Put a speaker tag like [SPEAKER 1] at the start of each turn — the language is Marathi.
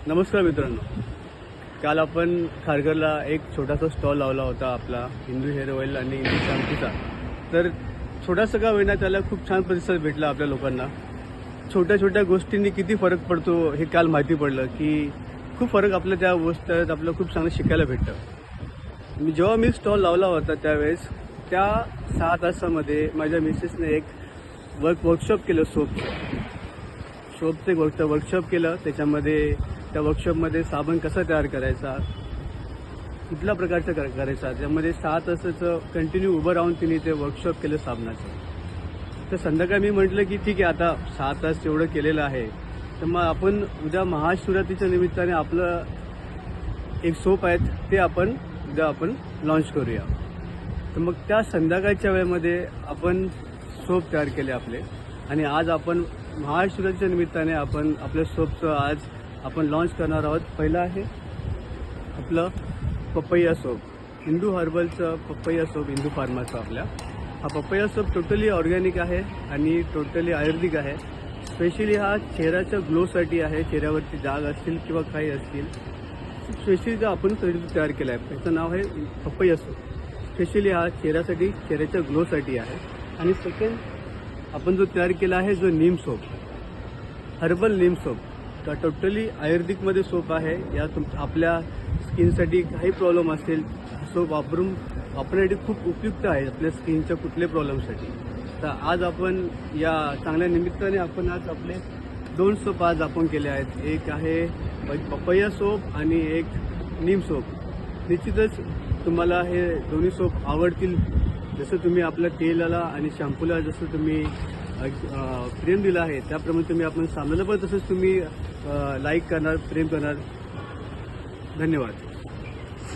[SPEAKER 1] नमस्कार मित्रांनो. काल आपण खारघरला एक छोटासा स्टॉल लावला होता आपला हिंदू हेअर ऑइल आणि हिंदू शॅम्पूचा. तर छोटासा का होईना त्याला खूप छान प्रतिसाद भेटला आपल्या लोकांना. छोट्या छोट्या गोष्टींनी किती फरक पडतो हे काल माहिती पडलं की खूप फरक आपल्या त्या गोष्टीत आपल्याला खूप चांगलं शिकायला भेटतं. जेव्हा मी स्टॉल लावला होता त्यावेळेस त्या 6 तासामध्ये माझ्या मिसेसने एक वर्कशॉप केलं. सोपचं एक वर्कशॉप केलं. त्याच्यामध्ये त्या वर्कशॉपमध्ये साबण कसा तयार करायचा, कुठल्या प्रकारचं करायचा, त्यामध्ये 6 तासाचं कंटिन्यू उभं राहून तिने ते वर्कशॉप केलं साबणाचं. तर संध्याकाळी मी म्हटलं की ठीक आहे, आता 6 तास एवढं केलेलं आहे तर मग आपण उद्या महाशिवरात्रीच्या निमित्ताने आपलं एक सोप आहेत ते उद्या आपण लॉन्च करूया. तर मग त्या संध्याकाळच्या वेळेमध्ये आपण सोप तयार केले आपले आणि आज आपण महाशिवरात्रीच्या निमित्ताने आपण आपल्या सोपचं आज आपण लॉन्च करणार आहोत. पहिलं आहे आपलं पपैया सोप, हिंदू हर्बलचं पपैया सोप, हिंदू फार्माचं आपल्या. हा पपैया सोप टोटली ऑर्गॅनिक आहे आणि टोटली आयुर्वेदिक आहे. स्पेशली हा चेहऱ्याच्या ग्लोसाठी आहे. चेहऱ्यावरती डाग असतील किंवा काही असतील स्पेशली आपण तयार केला आहे. त्याचं नाव आहे पपैया सोप. स्पेशली हा चेहऱ्यासाठी, चेहऱ्याच्या ग्लोसाठी आहे. आणि सेकंड आपण जो तयार केला आहे जो नीम सोप, हर्बल नीम सोप, तर टोटली आयुर्वेदिकमध्ये सोप आहे. या आपल्या स्किनसाठी काही प्रॉब्लेम असेल सोप वापरण्यासाठी खूप उपयुक्त आहे आपल्या स्किनच्या कुठल्या प्रॉब्लेमसाठी. तर आज आपण या चांगल्या निमित्ताने आपण आज आपले 2 सोप आज आपण केले आहेत. एक आहे पपैया सोप आणि एक नीम सोप. निश्चितच तुम्हाला हे दोन्ही सोप आवडतील. जसं तुम्ही आपल्या तेलाला आणि शॅम्पूला जसं तुम्ही प्रेम दिलं आहे त्याप्रमाणे तुम्ही आपण सामनाला पण तसंच तुम्ही लाईक करणार, प्रेम करणार. धन्यवाद.